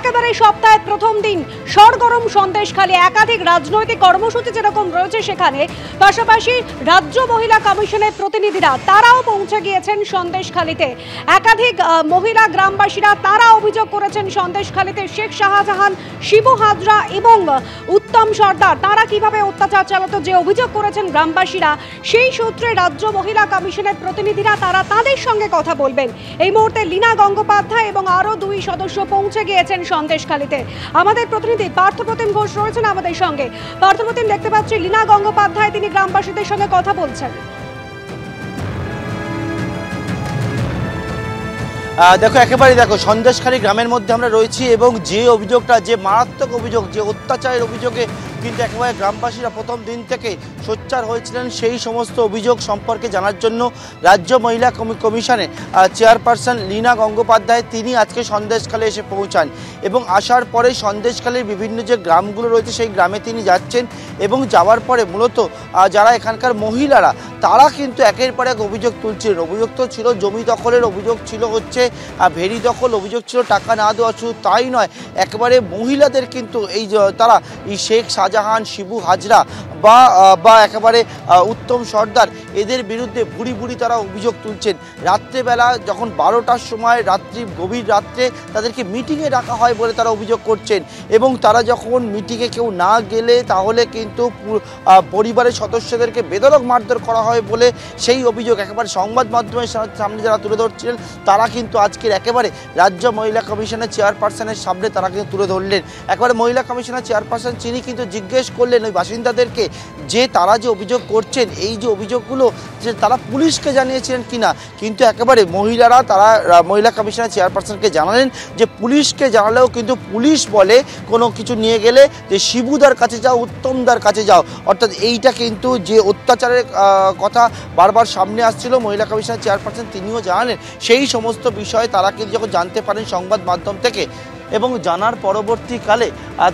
একেবারে সপ্তাহের প্রথম দিন সরগরম সন্দেশখালী, একাধিক রাজনৈতিক কর্মসূচি যেরকম রয়েছে সেখানে, পাশাপাশি রাজ্য মহিলা কমিশনের প্রতিনিধিরা তারাও পৌঁছে গিয়েছেন সন্দেশখালীতে। একাধিক মহিলা গ্রামবাসীরা তারা অভিযোগ করেছেন সন্দেশখালীতে শেখ শাহজাহান, শিবু হাজরা এবং উত্তম সর্দার তারা কিভাবে অত্যাচার চালাতো, যে অভিযোগ করেছেন গ্রামবাসীরা, সেই সূত্রে রাজ্য মহিলা কমিশনের প্রতিনিধিরা তারা তাদের সঙ্গে কথা বলবেন। এই মুহূর্তে লীনা গঙ্গোপাধ্যায় এবং আরো 2 সদস্য পৌঁছে গিয়েছেন সন্দেশখালীতে। আমাদের প্রতিনিধি পার্থপ্রতিম ঘোষ রয়েছেন আমাদের সঙ্গে। পার্থপ্রতিম, দেখতে পাচ্ছি লীনা গঙ্গোপাধ্যায় তিনি গ্রামবাসীদের সঙ্গে কথা বলছেন। দেখো, একেবারে দেখো, সন্দেশখালী গ্রামের মধ্যে আমরা রয়েছি এবং যে অভিযোগটা, যে মারাত্মক অভিযোগ, যে অত্যাচারের অভিযোগে কিন্তু একেবারে গ্রামবাসীরা প্রথম দিন থেকে সোচ্চার হয়েছিলেন, সেই সমস্ত অভিযোগ সম্পর্কে জানার জন্য রাজ্য মহিলা কমিশনে চেয়ারপারসন লীনা গঙ্গোপাধ্যায় তিনি আজকে সন্দেশখালী এসে পৌঁছান এবং আসার পরে সন্দেশখালীর বিভিন্ন যে গ্রামগুলো রয়েছে সেই গ্রামে তিনি যাচ্ছেন এবং যাওয়ার পরে মূলত যারা এখানকার মহিলারা তারা কিন্তু একের পর এক অভিযোগ তুলছিলেন। অভিযোগ তো ছিল জমি দখলের, অভিযোগ ছিল হচ্ছে ভেড়ি দখল, অভিযোগ ছিল টাকা না দেওয়া। শুধু তাই নয়, একেবারে মহিলাদের কিন্তু এই তারা এই শেখ শাহজাহান, শিবু হাজরা বা একেবারে উত্তম সর্দার এদের বিরুদ্ধে বুড়ি বুড়ি তারা অভিযোগ তুলছেন। রাত্রেবেলা যখন 12টার সময়, গভীর রাত্রে তাদেরকে মিটিংয়ে ডাকা হয় বলে তারা অভিযোগ করছেন এবং তারা যখন মিটিংয়ে কেউ না গেলে তাহলে কিন্তু পরিবারের সদস্যদেরকে বেধড়ক মারধর করা হয় বলে সেই অভিযোগ একেবারে সংবাদ মাধ্যমের সামনে যারা তুলে ধরছিলেন তারা কিন্তু আজকের একেবারে রাজ্য মহিলা কমিশনের চেয়ারপারসনের সামনে তারা কিন্তু তুলে ধরলেন। একেবারে মহিলা কমিশনের চেয়ারপারসন তিনি কিন্তু জিজ্ঞেস করলেন ওই বাসিন্দাদেরকে যে তারা যে অভিযোগ করছেন, এই যে অভিযোগগুলো যে তারা পুলিশকে জানিয়েছিলেন কিনা। কিন্তু একেবারে মহিলারা তারা মহিলা কমিশনের চেয়ারপারসনকে জানালেন যে পুলিশকে জানালেও কিন্তু পুলিশ বলে কোনো কিছু নিয়ে গেলে যে শিবুদার কাছে যাও, উত্তমদার কাছে যাও। অর্থাৎ এইটা কিন্তু যে অত্যাচারের কথা বারবার সামনে আসছিল, মহিলা কমিশনের চেয়ারপারসন তিনিও জানালেন সেই সমস্ত বিষয়ে তারা কিন্তু যখন জানতে পারেন সংবাদ মাধ্যম থেকে এবং জানার পরবর্তীকালে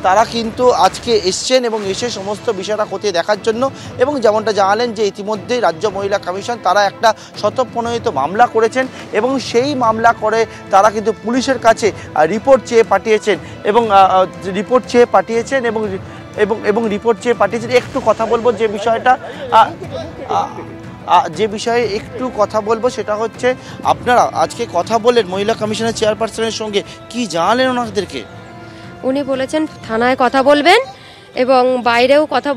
তারা কিন্তু আজকে এসছেন এবং এসে সমস্ত বিষয়টা খতিয়ে দেখার জন্য এবং যেমনটা জানালেন যে ইতিমধ্যেই রাজ্য মহিলা কমিশন তারা একটা স্বতঃপ্রণোদিত মামলা করেছেন এবং সেই মামলা করে তারা কিন্তু পুলিশের কাছে রিপোর্ট চেয়ে পাঠিয়েছেন এবং রিপোর্ট চেয়ে পাঠিয়েছেন এবং রিপোর্ট চেয়ে পাঠিয়েছেন। একটু কথা বলবো যে বিষয়ে একটু কথা বলবো সেটা হচ্ছে, আপনারা আজকে কথা বললেন মহিলা কমিশনের চেয়ারপারসনের সঙ্গে, কি জানালেন ওনাদেরকে? উনি বলেছেন থানায় কথা বলবেন এবং বাইরেও কথা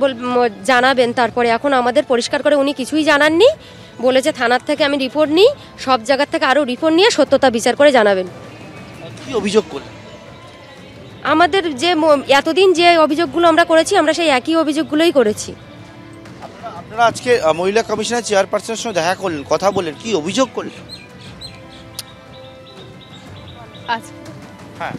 জানাবেন। তারপরে এখন আমাদের পরিষ্কার করে উনি কিছুই জানাননি, বলেছে থানার থেকে আমি রিপোর্ট নিই, সব জায়গার থেকে আরও রিপোর্ট নিয়ে সত্যতা বিচার করে জানাবেন। কি অভিযোগ করলেন? আমাদের যে এতদিন যে অভিযোগগুলো আমরা করেছি আমরা সেই একই অভিযোগগুলোই করেছি। আপনারা আজকে মহিলা কমিশনের চেয়ারপারসনের সঙ্গে দেখা করলেন, কথা বললেন, কি অভিযোগ করলেন? হ্যাঁ,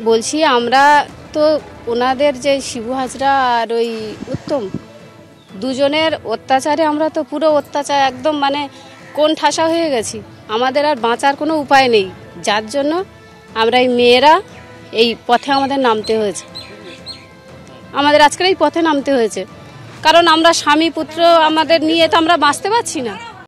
বলছি আমরা তো ওনাদের যে শিবু হাজরা আর ওই উত্তম দুজনের অত্যাচারে আমরা তো পুরো অত্যাচার একদম মানে কোন ঠাসা হয়ে গেছি, আমাদের আর বাঁচার কোনো উপায় নেই, যার জন্য আমরা এই মেয়েরা এই পথে আমাদের নামতে হয়েছে। আমাদের আজকের এই পথে নামতে হয়েছে কারণ আমরা স্বামী পুত্র আমাদের নিয়ে তো আমরা বাঁচতে পারছি না।